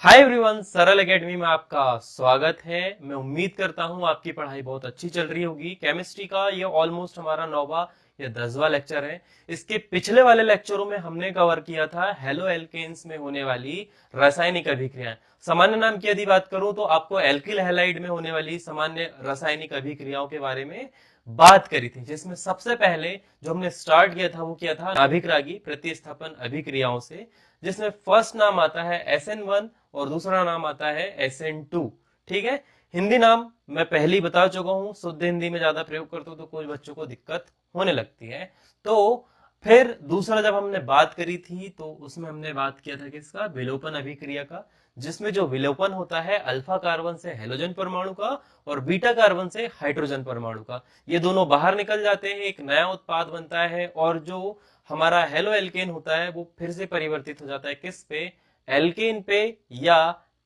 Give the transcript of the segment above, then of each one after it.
Hi everyone, सरल academy में आपका स्वागत है। मैं उम्मीद करता हूँ आपकी पढ़ाई बहुत अच्छी चल रही होगी। केमिस्ट्री का ये ऑलमोस्ट हमारा 9वां या 10वां लेक्चर है। इसके पिछले वाले लेक्चरों में हमने कवर किया था हेलो एल्केन्स में होने वाली रासायनिक अभिक्रियाएं। सामान्य नाम की यदि बात करूं तो आपको एल्किल हैलाइड में होने वाली सामान्य रासायनिक अभिक्रियाओं के बारे में बात करी थी, जिसमें सबसे पहले जो हमने स्टार्ट किया था वो किया था नाभिक प्रतिस्थापन अभिक्रियाओं से, जिसमें फर्स्ट नाम आता है SN1 और दूसरा नाम आता है SN2। ठीक है, हिंदी नाम मैं पहले ही बता चुका हूं, शुद्ध हिंदी में ज्यादा प्रयोग करता हूं तो कुछ बच्चों को दिक्कत होने लगती है। तो फिर दूसरा जब हमने बात करी थी तो उसमें हमने बात किया था किसका, विलोपन अभिक्रिया का, जिसमें जो विलोपन होता है अल्फा कार्बन से हेलोजन परमाणु का और बीटा कार्बन से हाइड्रोजन परमाणु का, ये दोनों बाहर निकल जाते हैं, एक नया उत्पाद बनता है और जो हमारा हेलो एल्केन होता है वो फिर से परिवर्तित हो जाता है किस पे, एल्केन पे या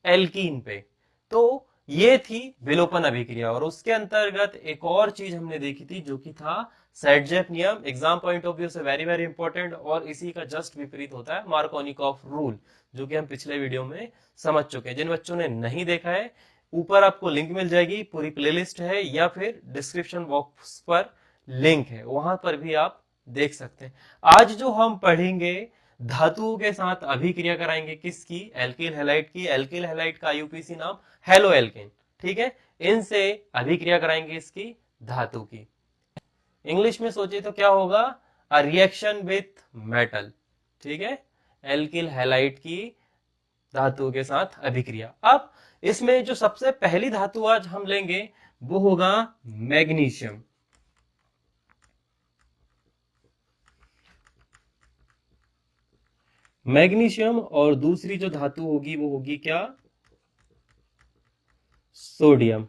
एल्कीन पे। तो ये थी विलोपन अभिक्रिया। और उसके अंतर्गत एक और चीज हमने देखी थी जो कि था सेडजेफ नियम। एग्जाम पॉइंट ऑफ व्यू से वेरी वेरी इंपॉर्टेंट, और इसी का जस्ट विपरीत होता है मार्कोनिकॉफ रूल, जो कि हम पिछले वीडियो में समझ चुके हैं। जिन बच्चों ने नहीं देखा है, ऊपर आपको लिंक मिल जाएगी, पूरी प्लेलिस्ट है, या फिर डिस्क्रिप्शन बॉक्स पर लिंक है, वहां पर भी आप देख सकते हैं। आज जो हम पढ़ेंगे, धातुओं के साथ अभिक्रिया कराएंगे किसकी, एल्किल हैलाइड की। एल्किल हैलाइड का आईयूपीएसी नाम हेलो एल्केन। ठीक है, इनसे अभिक्रिया कराएंगे इसकी, धातु की। इंग्लिश में सोचे तो क्या होगा, अ रिएक्शन विथ मेटल। ठीक है, एल्किल हैलाइड की धातुओं के साथ अभिक्रिया। अब इसमें जो सबसे पहली धातु आज हम लेंगे वो होगा मैग्नीशियम। मैग्नीशियम, और दूसरी जो धातु होगी वो होगी क्या, सोडियम।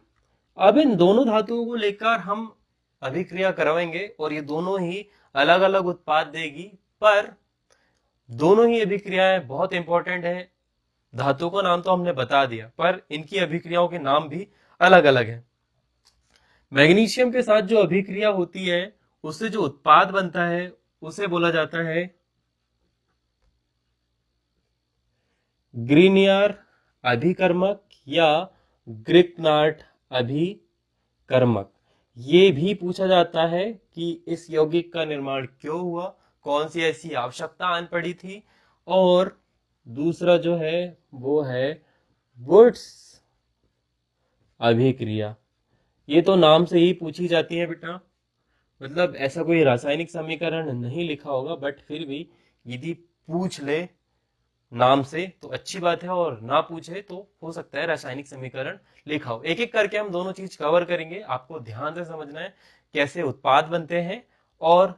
अब इन दोनों धातुओं को लेकर हम अभिक्रिया करवाएंगे और ये दोनों ही अलग अलग उत्पाद देगी, पर दोनों ही अभिक्रियाएं बहुत इंपॉर्टेंट है। धातुओं का नाम तो हमने बता दिया, पर इनकी अभिक्रियाओं के नाम भी अलग अलग है। मैग्नीशियम के साथ जो अभिक्रिया होती है, उससे जो उत्पाद बनता है उसे बोला जाता है ग्रीनियर अभिकर्मक या ग्रिग्नार्ड अभिकर्मक। ये भी पूछा जाता है कि इस यौगिक का निर्माण क्यों हुआ, कौन सी ऐसी आवश्यकता आन पड़ी थी। और दूसरा जो है वो है वुड्स अभिक्रिया। ये तो नाम से ही पूछी जाती है बेटा, मतलब ऐसा कोई रासायनिक समीकरण नहीं लिखा होगा, बट फिर भी यदि पूछ ले नाम से तो अच्छी बात है, और ना पूछे तो हो सकता है रासायनिक समीकरण लिखा हो। एक एक करके हम दोनों चीज कवर करेंगे, आपको ध्यान से समझना है कैसे उत्पाद बनते हैं और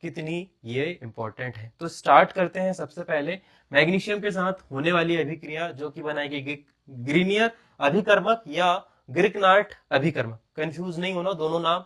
कितनी ये इंपॉर्टेंट है। तो स्टार्ट करते हैं सबसे पहले मैग्नीशियम के साथ होने वाली अभिक्रिया, जो कि बनाएगी ग्रीनियर अभिकर्मक या ग्रिग्नार्ड अभिकर्मक। कंफ्यूज नहीं होना, दोनों नाम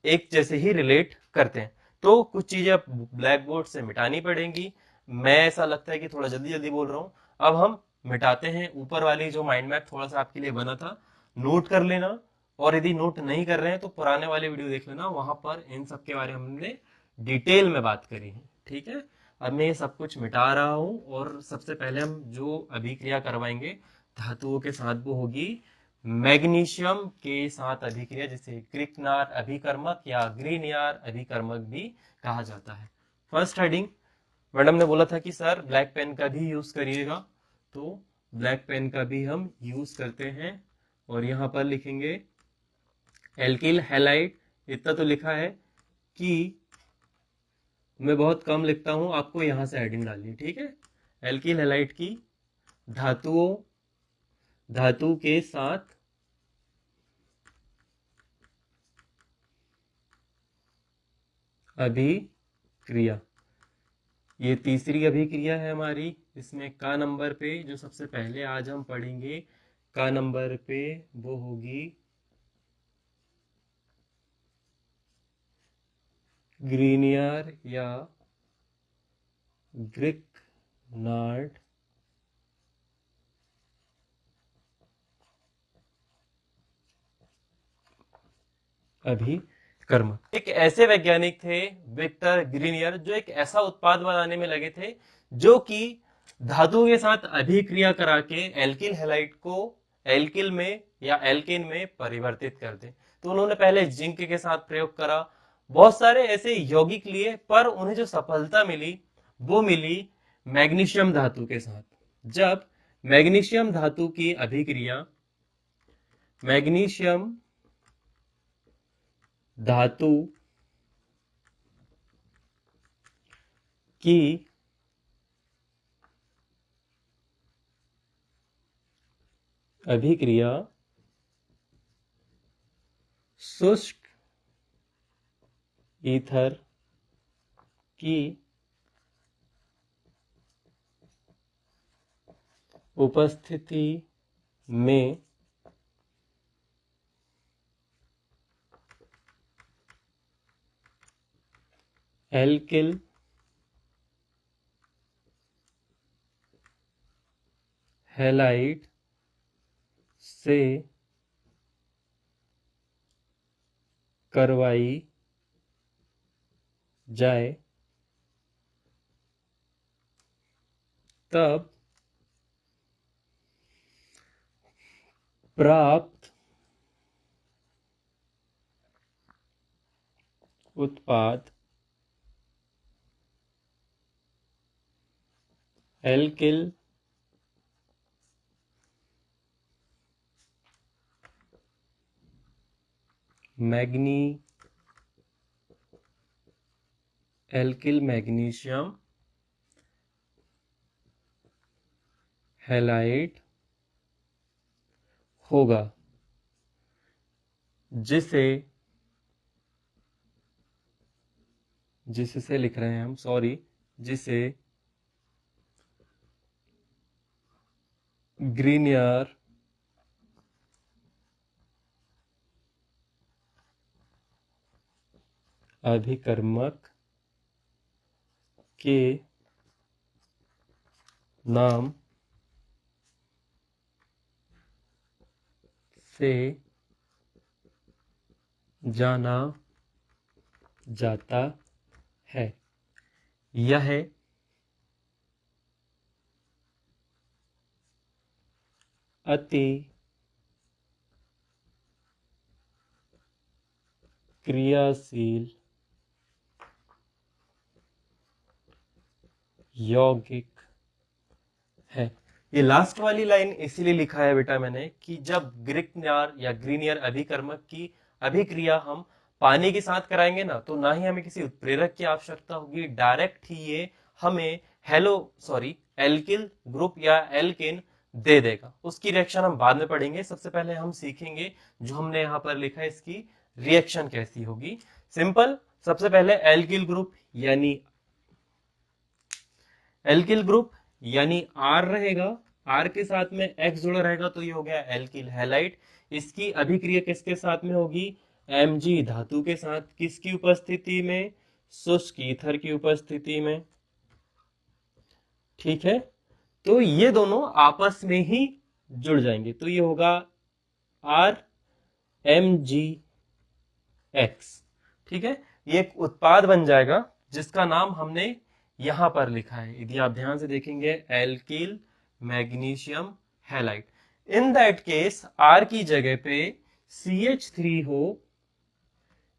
एक जैसे ही रिलेट करते हैं। तो कुछ चीजें ब्लैक बोर्ड से मिटानी पड़ेंगी। मैं ऐसा लगता है कि थोड़ा जल्दी जल्दी बोल रहा हूं। अब हम मिटाते हैं ऊपर वाली जो माइंड मैप थोड़ा सा आपके लिए बना था, नोट कर लेना। और यदि नोट नहीं कर रहे हैं तो पुराने वाले वीडियो देख लेना, वहां पर इन सब के बारे में हमने डिटेल में बात करी है। ठीक है, अब मैं ये सब कुछ मिटा रहा हूं, और सबसे पहले हम जो अभिक्रिया करवाएंगे धातुओं के साथ वो होगी मैग्नीशियम के साथ अभिक्रिया, जिसे क्रिकनार अभिकर्मक या ग्रीनियर अभिकर्मक भी कहा जाता है। फर्स्ट हेडिंग, मैडम ने बोला था कि सर ब्लैक पेन का भी यूज करिएगा, तो ब्लैक पेन का भी हम यूज करते हैं। और यहां पर लिखेंगे एल्किल हैलाइड। इतना तो लिखा है कि मैं बहुत कम लिखता हूं, आपको यहां से हेडिंग डालनी है। ठीक है, एल्किल हैलाइड की धातुओं धातु के साथ अभिक्रिया, ये तीसरी अभिक्रिया है हमारी। इसमें का नंबर पे जो सबसे पहले आज हम पढ़ेंगे, का नंबर पे वो होगी ग्रीनियर या ग्रिग्नार्ड अभिकर्मक। एक ऐसे वैज्ञानिक थे विक्टर ग्रीनियर, जो एक ऐसा उत्पाद बनाने में लगे थे जो कि धातु के साथ अभिक्रिया करा के एल्किल हैलाइड को एल्किल में या एल्केन में परिवर्तित कर दे। तो उन्होंने पहले जिंक के साथ प्रयोग करा, बहुत सारे ऐसे यौगिक लिए, पर उन्हें जो सफलता मिली वो मिली मैग्नीशियम धातु के साथ। जब मैग्नीशियम धातु की अभिक्रिया मैग्नीशियम धातु की अभिक्रिया शुष्क ईथर की उपस्थिति में एल्किल हैलाइड से करवाई जाए तब प्राप्त उत्पाद एल्किल मैग्नीशियम हैलाइड होगा, जिससे लिख रहे हैं हम, सॉरी, जिसे ग्रीनियर अभिकर्मक के नाम से जाना जाता है। यह अति क्रियाशील यौगिक है। ये लास्ट वाली लाइन इसीलिए लिखा है बेटा मैंने कि जब ग्रिग्नियर या ग्रीनियर अभिकर्मक की अभिक्रिया हम पानी के साथ कराएंगे ना, तो ना ही हमें किसी उत्प्रेरक की आवश्यकता होगी, डायरेक्ट ही ये हमें एल्किल ग्रुप या एल्केन दे देगा। उसकी रिएक्शन हम बाद में पढ़ेंगे, सबसे पहले हम सीखेंगे जो हमने यहाँ पर लिखा है इसकी रिएक्शन कैसी होगी। सिंपल, सबसे पहले एल्किल ग्रुप यानी R रहेगा, R के साथ में X जुड़ा रहेगा, तो ये हो गया एल्किल हैलाइड। इसकी अभिक्रिया किसके साथ में होगी? Mg धातु के साथ। किसकी उपस्थिति में? शुष्क ईथर की उपस्थिति में। ठीक है, तो ये दोनों आपस में ही जुड़ जाएंगे, तो ये होगा RMgX। ठीक है, ये एक उत्पाद बन जाएगा जिसका नाम हमने यहां पर लिखा है, यदि आप ध्यान से देखेंगे, alkyl magnesium halide. In that case R की जगह पे CH3 हो,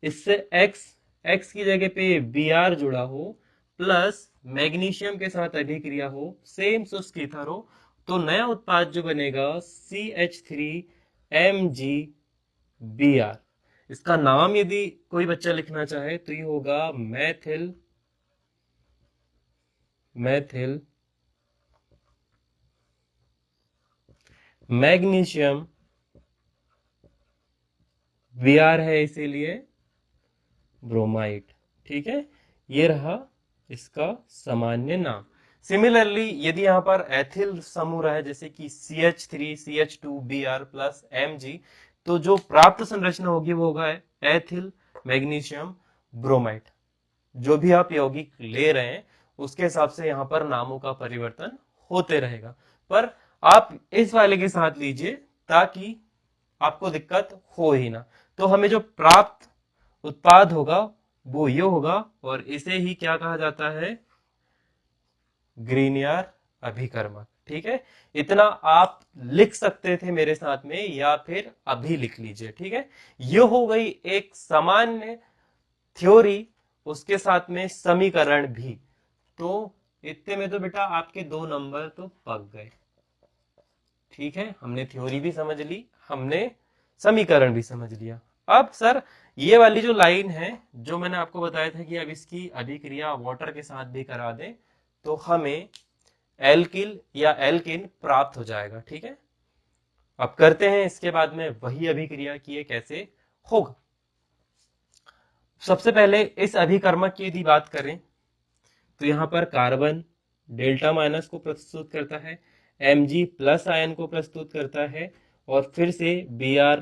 इससे X की जगह पे Br जुड़ा हो, प्लस मैग्नीशियम के साथ अधिक्रिया हो, सेम शुष्क ईथर हो, तो नया उत्पाद जो बनेगा CH3MgBr। इसका नाम यदि कोई बच्चा लिखना चाहे तो ये होगा मैथिल मैग्नीशियम, Br है इसीलिए ब्रोमाइड। ठीक है, ये रहा इसका सामान्य नाम। सिमिलरली यदि यहाँ पर एथिल समूह है, जैसे कि CH3 CH2 Br plus Mg, तो जो प्राप्त संरचना होगी वो होगा एथिल मैग्नीशियम ब्रोमाइड। जो भी आप यौगिक ले रहे हैं उसके हिसाब से यहाँ पर नामों का परिवर्तन होते रहेगा, पर आप इस वाले के साथ लीजिए ताकि आपको दिक्कत हो ही ना। तो हमें जो प्राप्त उत्पाद होगा वो ये होगा, और इसे ही क्या कहा जाता है? ग्रीनियर अभिकर्मक। ठीक है, इतना आप लिख सकते थे मेरे साथ में, या फिर अभी लिख लीजिए। ठीक है, ये हो गई एक सामान्य थ्योरी, उसके साथ में समीकरण भी। तो इतने में तो बेटा आपके 2 नंबर तो पक गए। ठीक है, हमने थ्योरी भी समझ ली, हमने समीकरण भी समझ लिया। अब सर ये वाली जो लाइन है, जो मैंने आपको बताया था कि अब इसकी अभिक्रिया वाटर के साथ भी करा दें तो हमें एल्किल या एल्किन प्राप्त हो जाएगा। ठीक है, अब करते हैं इसके बाद में वही अभिक्रिया की ये कैसे होगा। सबसे पहले इस अभिकर्मक की यदि बात करें तो यहां पर कार्बन डेल्टा माइनस को प्रस्तुत करता है, Mg प्लस आयन को प्रस्तुत करता है, और फिर से Br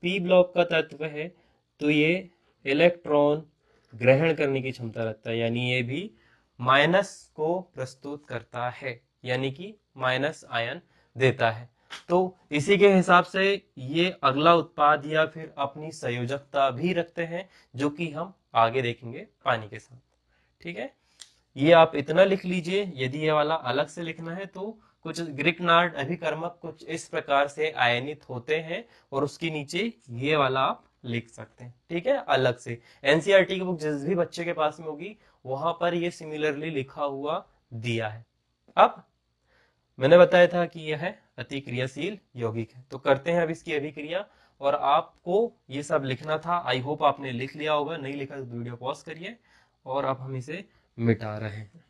पी ब्लॉक का तत्व है, तो ये इलेक्ट्रॉन ग्रहण करने की क्षमता रखता है, यानी ये भी माइनस को प्रस्तुत करता है, यानी कि माइनस आयन देता है। तो इसी के हिसाब से ये अगला उत्पाद या फिर अपनी संयोजकता भी रखते हैं, जो कि हम आगे देखेंगे पानी के साथ। ठीक है, ये आप इतना लिख लीजिए। यदि ये वाला अलग से लिखना है तो कुछ ग्रिकनार्ड अभिकर्मक कुछ इस प्रकार से आयनित होते हैं, और उसके नीचे ये वाला आप लिख सकते हैं। ठीक है, अलग से एनसीईआरटी की बुक जिस भी बच्चे के पास में होगी वहां पर ये सिमिलरली लिखा हुआ दिया है। अब मैंने बताया था कि यह अतिक्रियाशील यौगिक है, तो करते हैं अब इसकी अभिक्रिया। और आपको ये सब लिखना था, आई होप आपने लिख लिया होगा, नहीं लिखा तो वीडियो पॉज करिए। और अब हम इसे मिटा रहे हैं।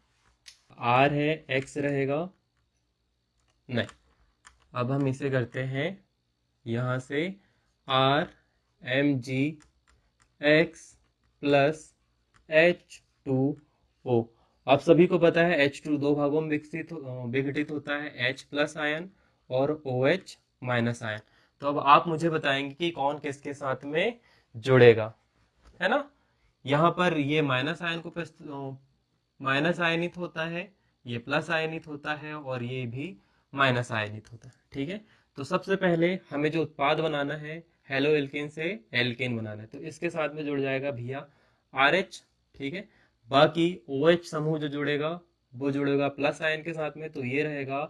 आर है, एक्स रहेगा नहीं, अब हम इसे करते हैं यहां से are Mg x plus H2O। आप सभी को पता है H2 दो भागों में विघटित होता है, H प्लस आयन और OH माइनस आयन। तो अब आप मुझे बताएंगे कि कौन किसके साथ में जुड़ेगा, है ना। यहाँ पर ये माइनस आयन को माइनस आयनित होता है, ये प्लस आयनित होता है, और ये भी माइनस आयनित होता है। ठीक है, तो सबसे पहले हमें जो उत्पाद बनाना है, हेलो एल्केन से एल्केन बनाना है, तो इसके साथ में जुड़ जाएगा भैया RH। ठीक है, बाकी OH समूह जो जुड़ेगा वो जुड़ेगा प्लस आयन के साथ में, तो ये रहेगा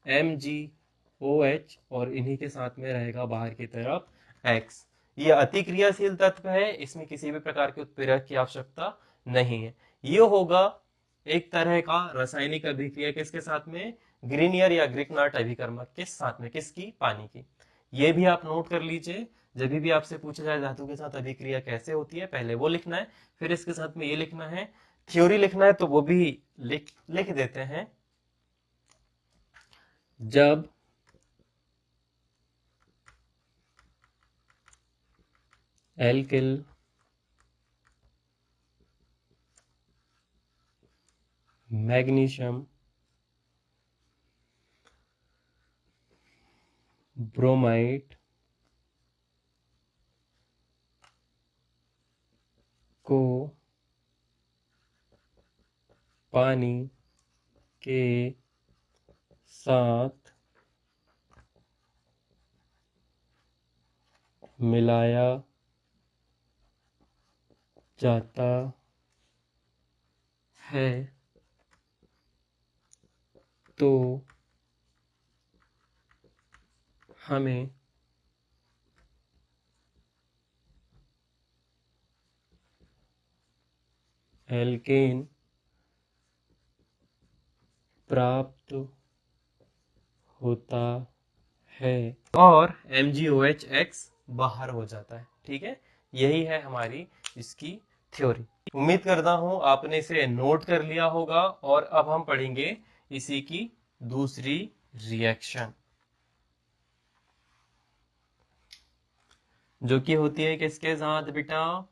MgOH, और इन्हीं के साथ में रहेगा बाहर की तरफ X। ये अतिक्रियाशील तत्व है, इसमें किसी भी प्रकार के उत्प्रेरक की आवश्यकता नहीं है। ये होगा एक तरह का रासायनिक अभिक्रिया किसके साथ में, ग्रीनियर या ग्रिकनार्ड अभिकर्मक के साथ में, किसकी, पानी की। ये भी आप नोट कर लीजिए, जब भी आपसे पूछा जाए धातु के साथ अभिक्रिया कैसे होती है, पहले वो लिखना है, फिर इसके साथ में ये लिखना है। थ्योरी लिखना है तो वो भी लिख देते हैं। जब एल्किल मैग्नीशियम ब्रोमाइड को पानी के साथ मिलाया जाता है तो हमें एल्केन प्राप्त होता है, और MgOH बाहर हो जाता है। ठीक है, यही है हमारी इसकी थ्योरी। उम्मीद करता हूं आपने इसे नोट कर लिया होगा, और अब हम पढ़ेंगे इसी की दूसरी रिएक्शन, जो कि होती है किसके साथ बेटा,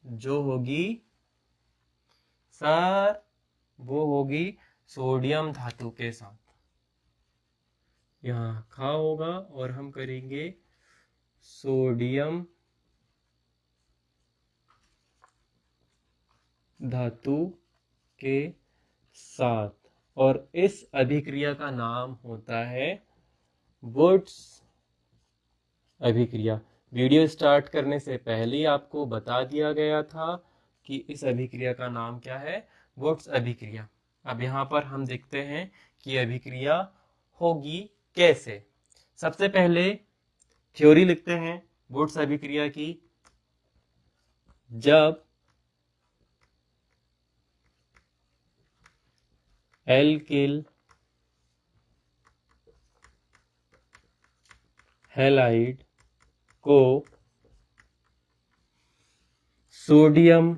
जो होगी सर, वो होगी सोडियम धातु के साथ। यहाँ खा होगा और हम करेंगे सोडियम धातु के साथ, और इस अभिक्रिया का नाम होता है वुड्स अभिक्रिया। वीडियो स्टार्ट करने से पहले आपको बता दिया गया था कि इस अभिक्रिया का नाम क्या है, वुड्स अभिक्रिया। अब यहाँ पर हम देखते हैं की अभिक्रिया होगी कैसे। सबसे पहले थ्योरी लिखते हैं वुड्स अभिक्रिया की। जब एल्किल हैलाइड को सोडियम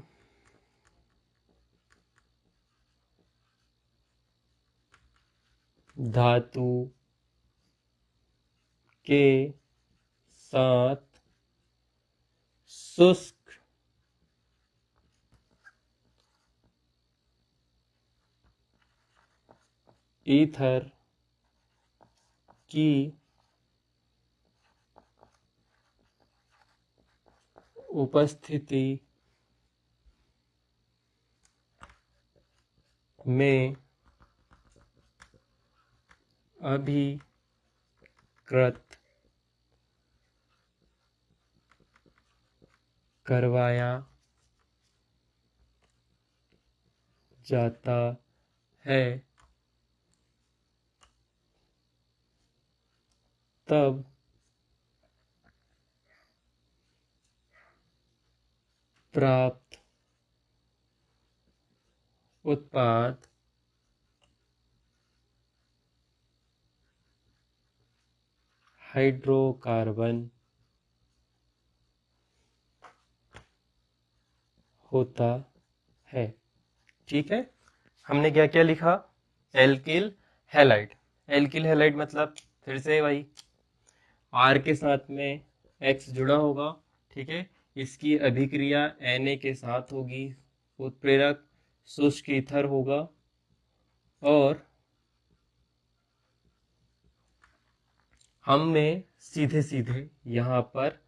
धातु के साथ शुष्क ईथर की उपस्थिति में अभिकृत करवाया जाता है, तब प्राप्त उत्पाद हाइड्रोकार्बन होता है। ठीक है, हमने क्या क्या लिखा? Alkyl halide. एल्किल हैलाइड मतलब फिर से वही आर के साथ में एक्स जुड़ा होगा। ठीक है, इसकी अभिक्रिया Na के साथ होगी, उत्प्रेरक शुष्क ईथर होगा और हमें सीधे सीधे यहाँ पर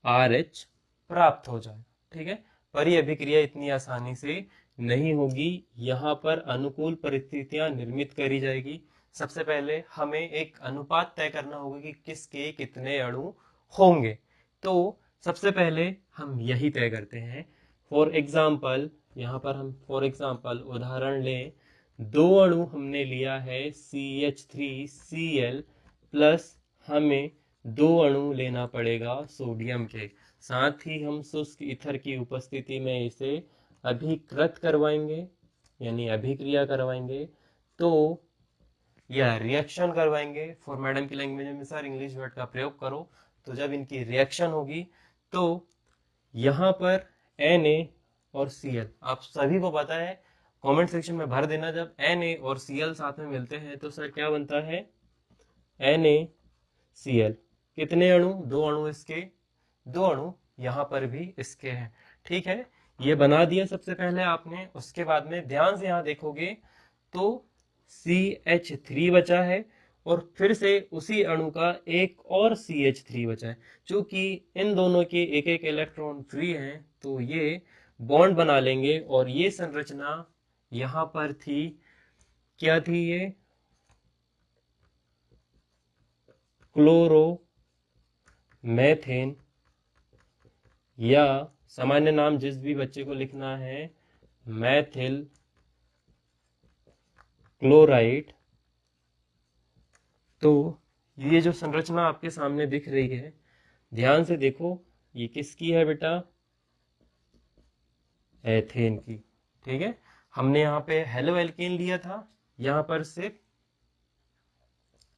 RH प्राप्त हो जाए। ठीक है, पर यह अभिक्रिया इतनी आसानी से नहीं होगी, यहाँ पर अनुकूल परिस्थितियां निर्मित करी जाएगी। सबसे पहले हमें एक अनुपात तय करना होगा कि किसके कितने अणु होंगे। तो सबसे पहले हम यही तय करते हैं। फॉर एग्जाम्पल, यहाँ पर हम फॉर एग्जाम्पल उदाहरण लें, दो अणु हमने लिया है CH3Cl प्लस हमें दो अणु लेना पड़ेगा सोडियम के। साथ ही हम शुष्क ईथर की उपस्थिति में इसे अभिकृत करवाएंगे, यानी अभिक्रिया करवाएंगे। तो यह रिएक्शन करवाएंगे। फॉर मैडम की लैंग्वेज में सर इंग्लिश वर्ड का प्रयोग करो। तो जब इनकी रिएक्शन होगी तो यहाँ पर Na और Cl, आप सभी को पता है, कमेंट सेक्शन में भर देना, जब Na और Cl साथ में मिलते हैं तो सर क्या बनता है? NaCl। कितने अणु? दो अणु इसके, दो अणु यहाँ पर भी इसके हैं। ठीक है, ये बना दिया सबसे पहले आपने। उसके बाद में ध्यान से यहाँ देखोगे तो CH3 बचा है और फिर से उसी अणु का एक और CH3 बचा है। चूंकि इन दोनों के एक एक इलेक्ट्रॉन फ्री हैं तो ये बॉन्ड बना लेंगे और ये संरचना यहाँ पर थी, क्या थी ये? क्लोरो मैथेन, या सामान्य नाम जिस भी बच्चे को लिखना है, मैथिल क्लोराइड। तो ये जो संरचना आपके सामने दिख रही है, ध्यान से देखो, ये किसकी है बेटा? एथेन की। ठीक है, हमने यहाँ पे हेलो एल्केन लिया था, यहाँ पर सिर्फ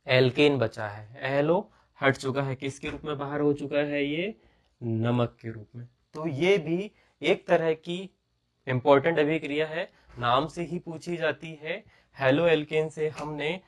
एल्केन बचा है। हेलो हट चुका है, किसके रूप में बाहर हो चुका है? ये नमक के रूप में। तो ये भी एक तरह की इंपॉर्टेंट अभिक्रिया है, नाम से ही पूछी जाती है। हेलो एल्केन से हमने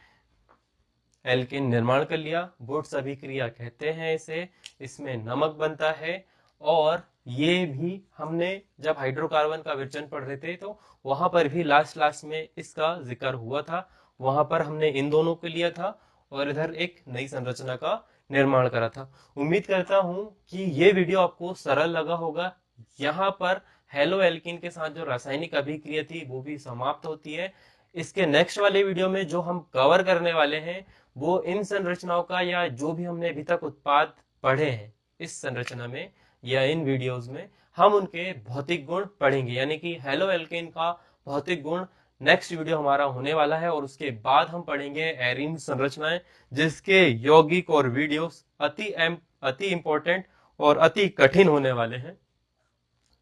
एल्केन निर्माण कर लिया, वुड्स अभिक्रिया कहते हैं इसे। इसमें नमक बनता है और ये भी हमने जब हाइड्रोकार्बन का विरचन पढ़ रहे थे तो वहां पर भी लास्ट में इसका जिक्र हुआ था। वहां पर हमने इन दोनों को लिया था और इधर एक नई संरचना का निर्माण करा था। उम्मीद करता हूं कि ये वीडियो आपको सरल लगा होगा। यहाँ पर हेलो एल्किन के साथ जो रासायनिक अभिक्रिया थी वो भी समाप्त होती है। इसके नेक्स्ट वाले वीडियो में जो हम कवर करने वाले हैं वो इन संरचनाओं का, या जो भी हमने अभी तक उत्पाद पढ़े हैं इस संरचना में या इन वीडियोस में, हम उनके भौतिक गुण पढ़ेंगे। यानी कि हेलो एल्केन का भौतिक गुण नेक्स्ट वीडियो हमारा होने वाला है, और उसके बाद हम पढ़ेंगे एरीन संरचनाएं, जिसके यौगिक और वीडियोस अति इंपॉर्टेंट और अति कठिन होने वाले हैं।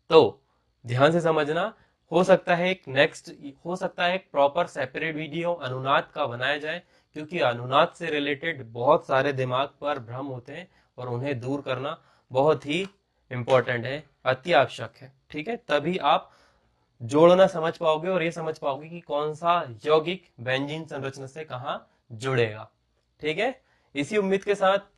तो ध्यान से समझना। हो सकता है एक प्रॉपर सेपरेट वीडियो अनुनाद का बनाया जाए, क्योंकि अनुनाद से रिलेटेड बहुत सारे दिमाग पर भ्रम होते हैं और उन्हें दूर करना बहुत ही इंपॉर्टेंट है, अति आवश्यक है। ठीक है, तभी आप जोड़ना समझ पाओगे और ये समझ पाओगे कि कौन सा यौगिक बेंजीन संरचना से कहां जुड़ेगा। ठीक है, इसी उम्मीद के साथ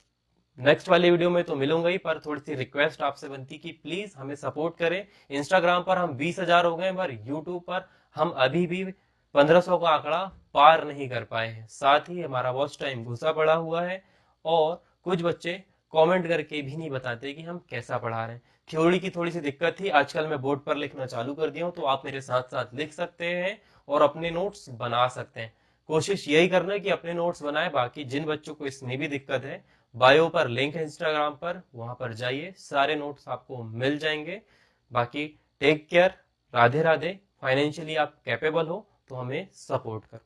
नेक्स्ट वाले वीडियो में तो मिलूंगा ही, पर थोड़ी सी रिक्वेस्ट आपसे बनती कि प्लीज हमें सपोर्ट करें। इंस्टाग्राम पर हम 20,000 हो गए, पर यूट्यूब पर हम अभी भी 1500 का आंकड़ा पार नहीं कर पाए हैं। साथ ही हमारा वॉच टाइम घुसा पड़ा हुआ है, और कुछ बच्चे कमेंट करके भी नहीं बताते कि हम कैसा पढ़ा रहे हैं। थ्योरी की थोड़ी सी दिक्कत थी, आजकल मैं बोर्ड पर लिखना चालू कर दिया हूं, तो आप मेरे साथ साथ लिख सकते हैं और अपने नोट्स बना सकते हैं। कोशिश यही करना कि अपने नोट्स बनाए। बाकी जिन बच्चों को इसमें भी दिक्कत है, बायो पर लिंक है इंस्टाग्राम पर, वहां पर जाइए, सारे नोट्स आपको मिल जाएंगे। बाकी take care, Radhe Radhe. Financially आप कैपेबल हो तो हमें सपोर्ट करो।